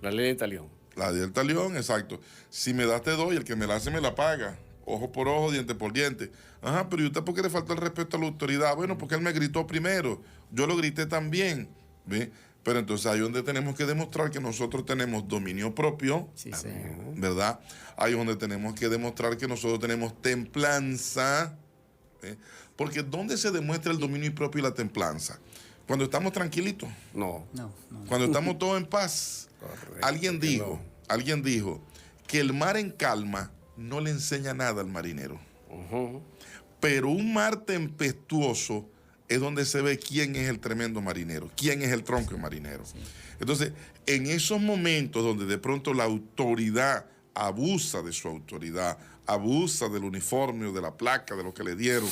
Speaker 2: La ley de talión.
Speaker 5: La del talión, exacto. Si me das, te doy. El que me la hace, me la paga. Ojo por ojo, diente por diente. Ajá, pero ¿y usted por qué le falta el respeto a la autoridad? Bueno, porque él me gritó primero. Yo lo grité también. ¿Ve? Pero entonces ahí es donde tenemos que demostrar que nosotros tenemos dominio propio.
Speaker 1: Sí, señor.
Speaker 5: ¿Verdad? Ahí es donde tenemos que demostrar que nosotros tenemos templanza. ¿Ve? Porque ¿dónde se demuestra el dominio propio y la templanza? Cuando estamos tranquilitos.
Speaker 2: No.
Speaker 1: No.
Speaker 5: Cuando estamos todos en paz.
Speaker 2: Correcto,
Speaker 5: Alguien
Speaker 2: que
Speaker 5: dijo que el mar en calma no le enseña nada al marinero.
Speaker 2: Ujú.
Speaker 5: Pero un mar tempestuoso es donde se ve quién es el tremendo marinero, quién es el tronco marinero. Entonces, en esos momentos donde de pronto la autoridad abusa de su autoridad, abusa del uniforme o de la placa, de lo que le dieron,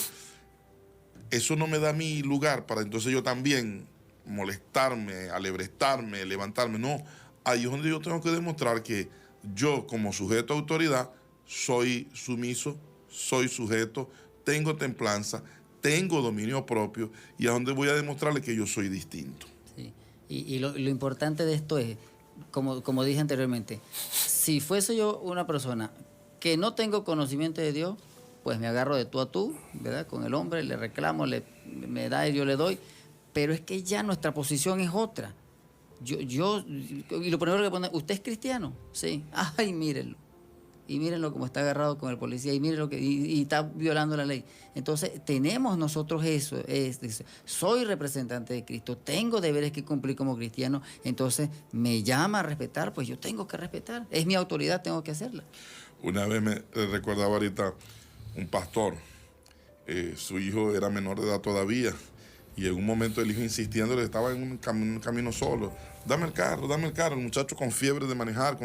Speaker 5: eso no me da a mí lugar para entonces yo también molestarme, alebrestarme, levantarme. No, ahí es donde yo tengo que demostrar que yo como sujeto a autoridad soy sumiso, soy sujeto, tengo templanza, tengo dominio propio y a donde voy a demostrarle que yo soy distinto.
Speaker 1: Sí. Y lo importante de esto es, como dije anteriormente, si fuese yo una persona que no tengo conocimiento de Dios, pues me agarro de tú a tú, ¿verdad? Con el hombre, le reclamo, me da y yo le doy, pero es que ya nuestra posición es otra. Y lo primero que pone, ¿usted es cristiano? Sí. Ay, mírenlo. Y mírenlo como está agarrado con el policía, y mírenlo y está violando la ley. Entonces, tenemos nosotros eso, soy representante de Cristo, tengo deberes que cumplir como cristiano, entonces me llama a respetar, pues yo tengo que respetar, es mi autoridad, tengo que hacerla.
Speaker 5: Una vez me recordaba ahorita un pastor, su hijo era menor de edad todavía, y en un momento el hijo insistiéndole, estaba en un camino solo, dame el carro, el muchacho con fiebre de manejar,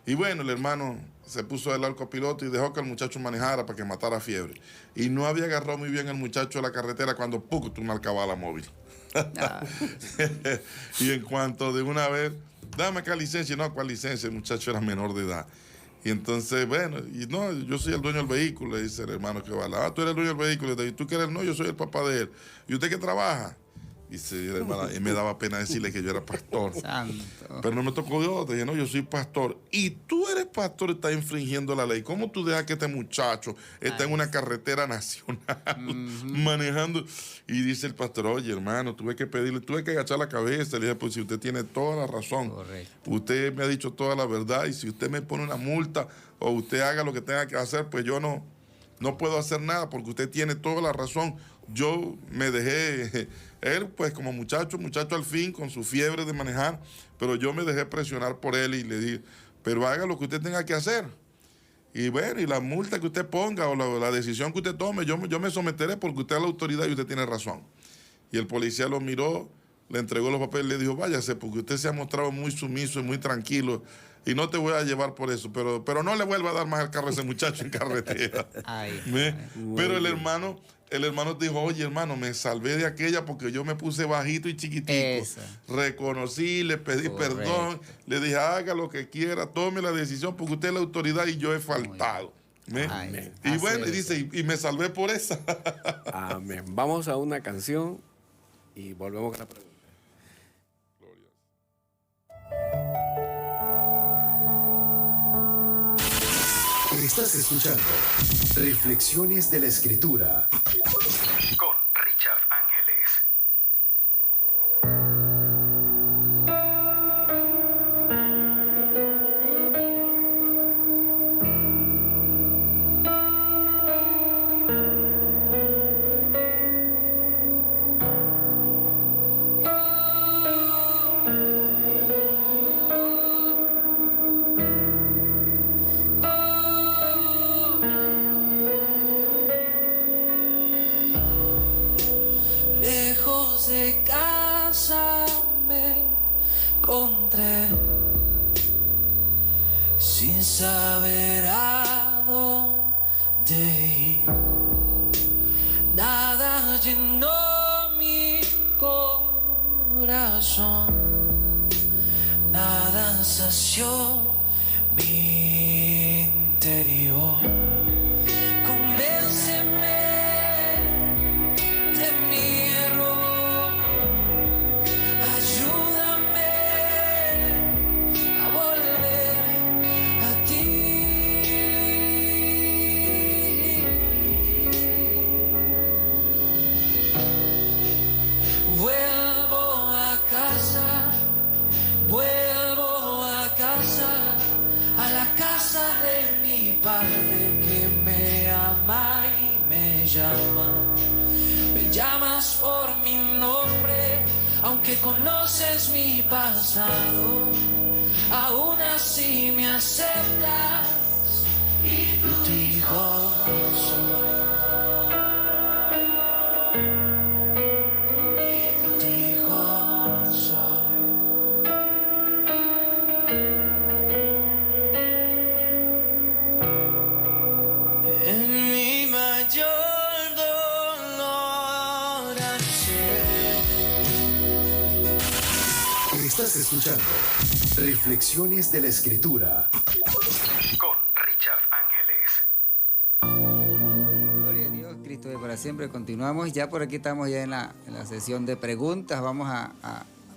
Speaker 5: y bueno, el hermano se puso del arco piloto y dejó que el muchacho manejara para que matara fiebre, y no había agarrado muy bien el muchacho de la carretera cuando ¡pum! Tú marcabas la móvil. Y en cuanto de una vez, dame acá licencia, no, ¿cuál licencia? El muchacho era menor de edad. Y entonces, bueno, y no, yo soy el dueño del vehículo, le dice el hermano que va al lado. Ah, tú eres el dueño del vehículo. Y tú que eres, no, yo soy el papá de él. ¿Y usted qué trabaja? Dice el hermano, y me daba pena decirle que yo era pastor.
Speaker 1: Santo.
Speaker 5: Pero no me tocó Dios, dije, no, yo soy pastor. Y tú eres pastor y estás infringiendo la ley. ¿Cómo tú dejas que este muchacho está en una carretera nacional manejando? Y dice el pastor, oye, hermano, tuve que agachar la cabeza. Le dije, pues si usted tiene toda la razón.
Speaker 1: Correcto.
Speaker 5: Usted me ha dicho toda la verdad y si usted me pone una multa o usted haga lo que tenga que hacer, pues yo no puedo hacer nada porque usted tiene toda la razón. Yo me dejé, él pues como muchacho al fin con su fiebre de manejar, pero yo me dejé presionar por él y le dije, pero haga lo que usted tenga que hacer. Y bueno, y la multa que usted ponga o la decisión que usted tome, yo me someteré porque usted es la autoridad y usted tiene razón. Y el policía lo miró, le entregó los papeles y le dijo, váyase porque usted se ha mostrado muy sumiso y muy tranquilo y no te voy a llevar por eso, pero no le vuelva a dar más el carro a ese muchacho en carretera.
Speaker 1: Ay,
Speaker 5: Pero el hermano dijo, oye hermano, me salvé de aquella porque yo me puse bajito y chiquitico.
Speaker 1: Esa.
Speaker 5: Reconocí, le pedí
Speaker 1: Correcto.
Speaker 5: perdón, le dije, haga lo que quiera, tome la decisión porque usted es la autoridad y yo he faltado.
Speaker 1: Ay,
Speaker 5: Y bueno, y
Speaker 1: así
Speaker 5: dice, y me salvé por esa.
Speaker 2: Amén. Vamos a una canción y volvemos con la pregunta.
Speaker 3: Estás escuchando Reflexiones de la Escritura con Richard Ángeles.
Speaker 4: Lejos de casa me encontré, sin saber a dónde ir. Nada llenó mi corazón, nada sació mi interior. Convénceme de mi error, ayúdame a volver a ti. Vuelvo a casa, a la casa de mi padre que me ama y me llama. Me llamas por mi nombre, aunque conoces mi pasado, aún así me aceptas y tu hijo soy. Tu hijo soy. En mi mayor dolor
Speaker 3: Estás escuchando Reflexiones de la Escritura con Richard Ángeles.
Speaker 1: gloria a Dios, Cristo de para siempre. Continuamos. Ya por aquí estamos ya en la sesión de preguntas. Vamos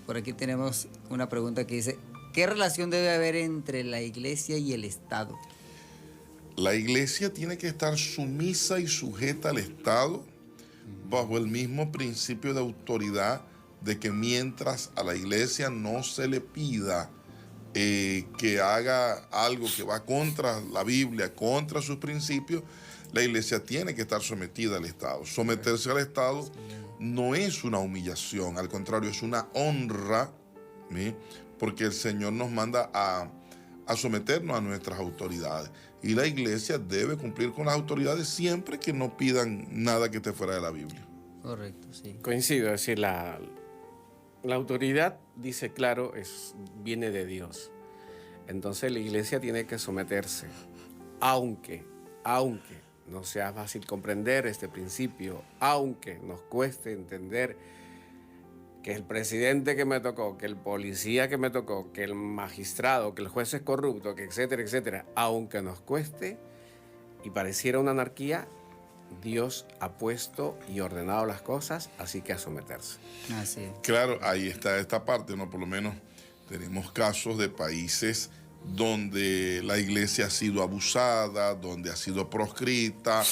Speaker 1: por aquí tenemos una pregunta que dice, ¿qué relación debe haber entre la iglesia y el Estado?
Speaker 5: La iglesia tiene que estar sumisa y sujeta al Estado bajo el mismo principio de autoridad de que mientras a la iglesia no se le pida que haga algo que va contra la Biblia, contra sus principios, la iglesia tiene que estar sometida al Estado. Someterse al Estado no es una humillación, al contrario, es una honra, ¿sí? Porque el Señor nos manda a someternos a nuestras autoridades. Y la iglesia debe cumplir con las autoridades siempre que no pidan nada que esté fuera de la Biblia.
Speaker 1: Correcto, sí.
Speaker 2: Coincido, es decir, la autoridad, dice claro, viene de Dios. Entonces la iglesia tiene que someterse, aunque no sea fácil comprender este principio, aunque nos cueste entender que el presidente que me tocó, que el policía que me tocó, que el magistrado, que el juez es corrupto, que etcétera, etcétera, aunque nos cueste y pareciera una anarquía, Dios ha puesto y ordenado las cosas, así que a someterse.
Speaker 1: Así es.
Speaker 5: Claro, ahí está esta parte, ¿no? Por lo menos tenemos casos de países donde la iglesia ha sido abusada, donde ha sido proscrita,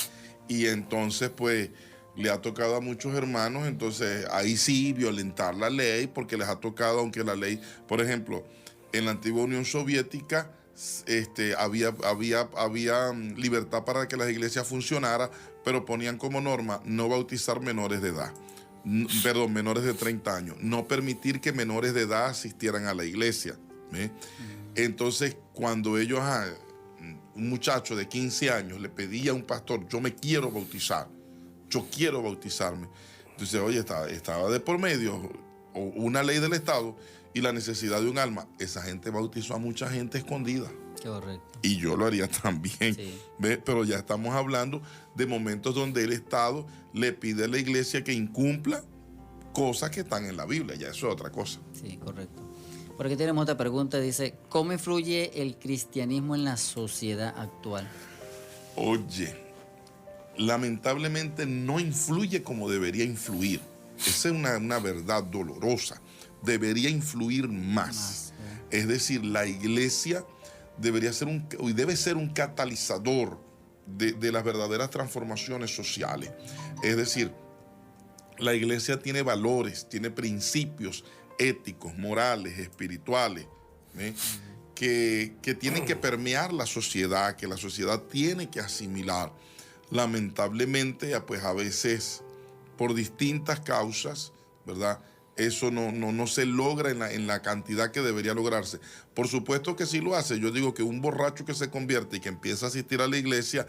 Speaker 5: y entonces pues le ha tocado a muchos hermanos, entonces ahí sí violentar la ley, porque les ha tocado, aunque la ley, por ejemplo, en la antigua Unión Soviética había libertad para que las iglesias funcionaran, pero ponían como norma no bautizar menores de edad. Perdón, menores de 30 años. No permitir que menores de edad asistieran a la iglesia. ¿Ve? Entonces, cuando ellos, un muchacho de 15 años le pedía a un pastor, yo me quiero bautizar, yo quiero bautizarme. Entonces, oye, estaba de por medio o una ley del Estado y la necesidad de un alma. Esa gente bautizó a mucha gente escondida.
Speaker 1: Correcto.
Speaker 5: Y yo lo haría también.
Speaker 1: Sí.
Speaker 5: ¿Ve? Pero ya estamos hablando de momentos donde el Estado le pide a la iglesia que incumpla cosas que están en la Biblia. Ya eso es otra cosa.
Speaker 1: Sí, correcto. Por aquí tenemos otra pregunta. Dice, ¿cómo influye el cristianismo en la sociedad actual?
Speaker 5: Oye, lamentablemente no influye como debería influir. Esa es una verdad dolorosa. Debería influir más. Es decir, la iglesia debe ser un catalizador de las verdaderas transformaciones sociales. Es decir, la iglesia tiene valores, tiene principios éticos, morales, espirituales, ¿eh? que tienen que permear la sociedad, que la sociedad tiene que asimilar. Lamentablemente, pues a veces, por distintas causas, ¿verdad?, eso no se logra en la cantidad que debería lograrse. Por supuesto que sí lo hace. Yo digo que un borracho que se convierte y que empieza a asistir a la iglesia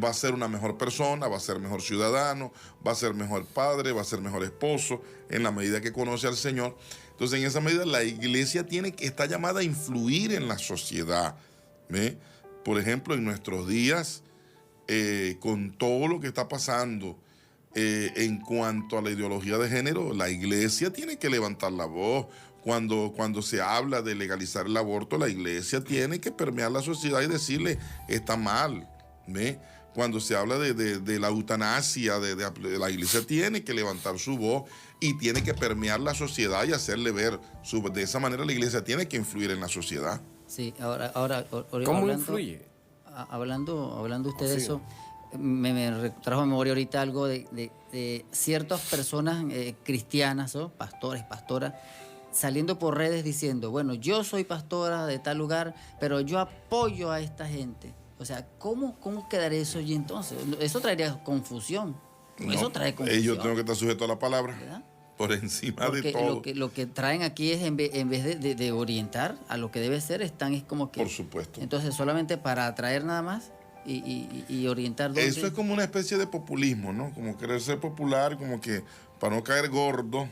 Speaker 5: va a ser una mejor persona, va a ser mejor ciudadano, va a ser mejor padre, va a ser mejor esposo, en la medida que conoce al Señor. Entonces, en esa medida, la iglesia está llamada a influir en la sociedad. ¿Ve? Por ejemplo, en nuestros días, con todo lo que está pasando, en cuanto a la ideología de género, la iglesia tiene que levantar la voz. Cuando se habla de legalizar el aborto, la iglesia tiene que permear la sociedad y decirle, está mal. ¿Ve? Cuando se habla de la eutanasia, la iglesia tiene que levantar su voz y tiene que permear la sociedad y hacerle ver. De esa manera la iglesia tiene que influir en la sociedad.
Speaker 1: Sí, ahora
Speaker 2: ¿Cómo influye?
Speaker 1: Hablando usted de eso, me trajo a memoria ahorita algo de ciertas personas cristianas, ¿no? Pastores, pastoras, saliendo por redes diciendo, bueno, yo soy pastora de tal lugar, pero yo apoyo a esta gente. O sea, ¿cómo quedaría eso y entonces? Eso traería confusión. Eso trae confusión.
Speaker 5: Ellos tienen que estar sujetos a la palabra,
Speaker 1: ¿verdad?
Speaker 5: por encima
Speaker 1: Porque
Speaker 5: de todo.
Speaker 1: lo que traen aquí es, en vez de orientar a lo que debe ser, es como que...
Speaker 5: Por supuesto.
Speaker 1: Entonces, solamente para atraer nada más y orientar dónde...
Speaker 5: Eso es como una especie de populismo, ¿no? Como querer ser popular, como que para no caer gordo,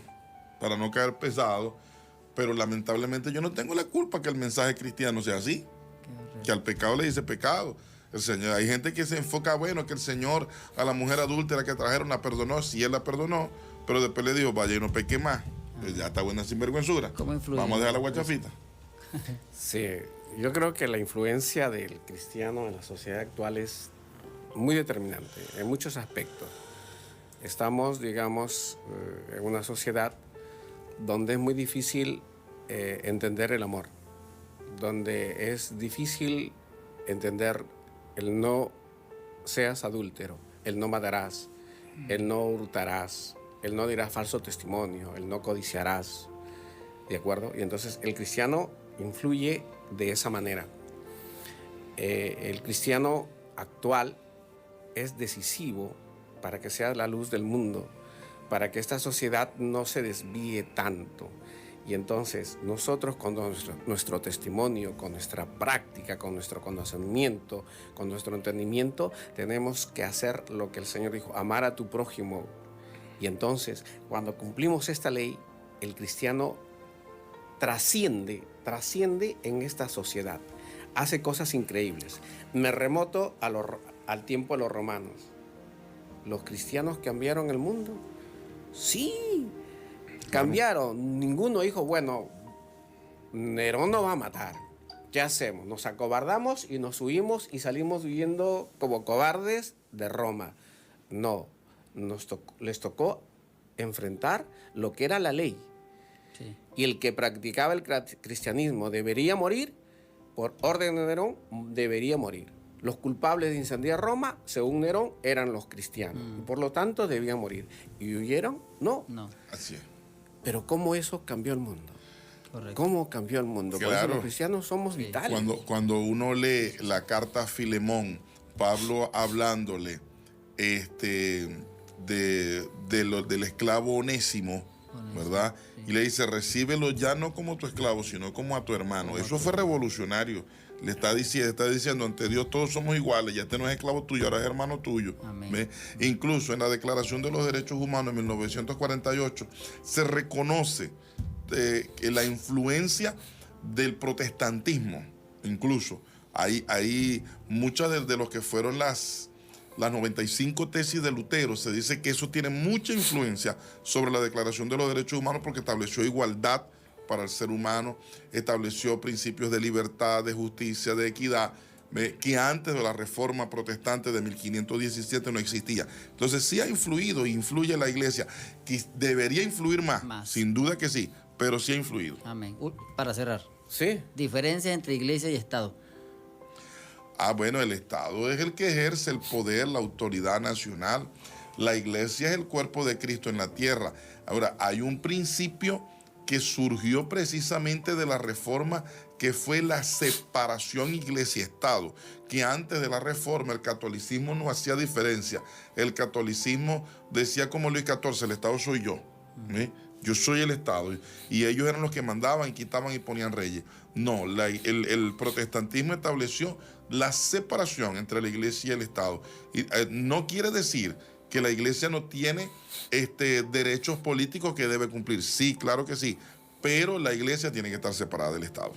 Speaker 5: para no caer pesado. Pero lamentablemente yo no tengo la culpa que el mensaje cristiano sea así. Que al pecado le dice pecado. Hay gente que se enfoca, bueno, que el Señor a la mujer adúltera que trajeron la perdonó, sí, él la perdonó, pero después le dijo, vaya y no peque más. Pues ya está buena sinvergüenzura.
Speaker 1: ¿Cómo influye?
Speaker 5: Vamos a dejar la guachafita.
Speaker 2: Sí, yo creo que la influencia del cristiano en la sociedad actual es muy determinante en muchos aspectos. Estamos, digamos, en una sociedad donde es muy difícil entender el amor, donde es difícil entender el no seas adúltero, el no matarás, el no hurtarás, el no dirás falso testimonio, el no codiciarás, ¿de acuerdo? Y entonces el cristiano influye de esa manera. El cristiano actual es decisivo para que sea la luz del mundo, para que esta sociedad no se desvíe tanto. Y entonces nosotros con nuestro testimonio, con nuestra práctica, con nuestro conocimiento, con nuestro entendimiento, tenemos que hacer lo que el Señor dijo, amar a tu prójimo. Y entonces, cuando cumplimos esta ley, el cristiano trasciende en esta sociedad, hace cosas increíbles. Me remoto al tiempo de los romanos. ¿Los cristianos cambiaron el mundo? Sí, cambiaron. Ninguno dijo, bueno, Nerón nos va a matar. ¿Qué hacemos? Nos acobardamos y nos huimos y salimos viviendo como cobardes de Roma. No, les tocó enfrentar lo que era la ley.
Speaker 1: Sí.
Speaker 2: Y el que practicaba el cristianismo debería morir, por orden de Nerón, debería morir. Los culpables de incendiar Roma, según Nerón, eran los cristianos. Y por lo tanto, debían morir. ¿Y huyeron? No.
Speaker 5: Así es.
Speaker 2: Pero ¿cómo eso cambió el mundo?
Speaker 1: Correcto.
Speaker 2: ¿Cómo cambió el mundo? Por
Speaker 5: Claro.
Speaker 2: eso los cristianos somos vitales.
Speaker 5: Cuando uno lee la carta a Filemón, Pablo hablándole del esclavo Onésimo, ¿verdad? Sí. Y le dice, recíbelo ya no como tu esclavo, sino como a tu hermano. Eso fue revolucionario. Le está diciendo ante Dios todos somos iguales, ya este no es esclavo tuyo, ahora es hermano tuyo.
Speaker 1: Amén.
Speaker 5: Incluso en la Declaración de los Derechos Humanos en 1948 se reconoce que la influencia del protestantismo, incluso hay muchas de los que fueron las 95 tesis de Lutero, se dice que eso tiene mucha influencia sobre la Declaración de los Derechos Humanos porque estableció igualdad para el ser humano, estableció principios de libertad, de justicia, de equidad, que antes de la Reforma Protestante de 1517 no existía. Entonces sí ha influido, influye la Iglesia, que debería influir más, sin duda que sí, pero sí ha influido.
Speaker 1: Amén. Para cerrar.
Speaker 2: Sí.
Speaker 1: Diferencia entre iglesia y Estado.
Speaker 5: Bueno, el Estado es el que ejerce el poder, la autoridad nacional. La Iglesia es el cuerpo de Cristo en la tierra. Ahora, hay un principio que surgió precisamente de la Reforma, que fue la separación Iglesia-Estado, que antes de la Reforma el catolicismo no hacía diferencia. El catolicismo decía como Luis XIV, el Estado soy yo. Yo soy el Estado. Y ellos eran los que mandaban, quitaban y ponían reyes. No, el protestantismo estableció la separación entre la Iglesia y el Estado. Y, no quiere decir que la Iglesia no tiene derechos políticos que debe cumplir. Sí, claro que sí, pero la Iglesia tiene que estar separada del Estado.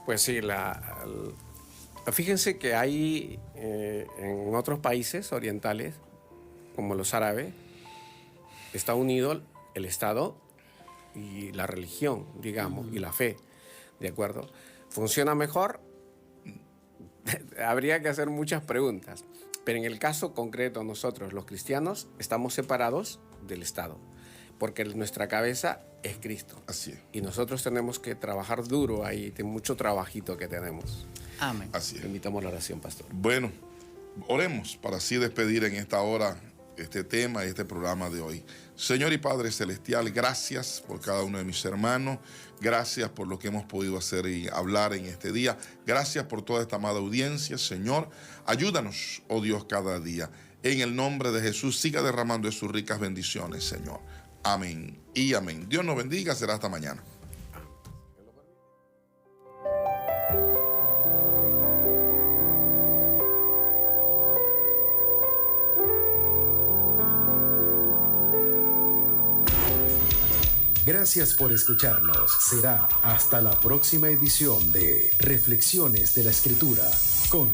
Speaker 2: Pues sí, fíjense que hay en otros países orientales, como los árabes, está unido el Estado y la religión, digamos, y la fe, ¿de acuerdo? ¿Funciona mejor? Habría que hacer muchas preguntas. Pero en el caso concreto, nosotros, los cristianos, estamos separados del Estado, porque nuestra cabeza es Cristo.
Speaker 5: Así es.
Speaker 2: Y nosotros tenemos que trabajar duro ahí, de mucho trabajito que tenemos.
Speaker 1: Amén.
Speaker 5: Así es.
Speaker 2: Invitamos a la oración, pastor.
Speaker 5: Bueno, oremos para así despedir en esta hora este tema y este programa de hoy. Señor y Padre Celestial, gracias por cada uno de mis hermanos, gracias por lo que hemos podido hacer y hablar en este día, gracias por toda esta amada audiencia, Señor, ayúdanos, oh Dios, cada día. En el nombre de Jesús, siga derramando de sus ricas bendiciones, Señor. Amén y amén. Dios nos bendiga, será hasta mañana.
Speaker 3: Gracias por escucharnos. Será hasta la próxima edición de Reflexiones de la Escritura con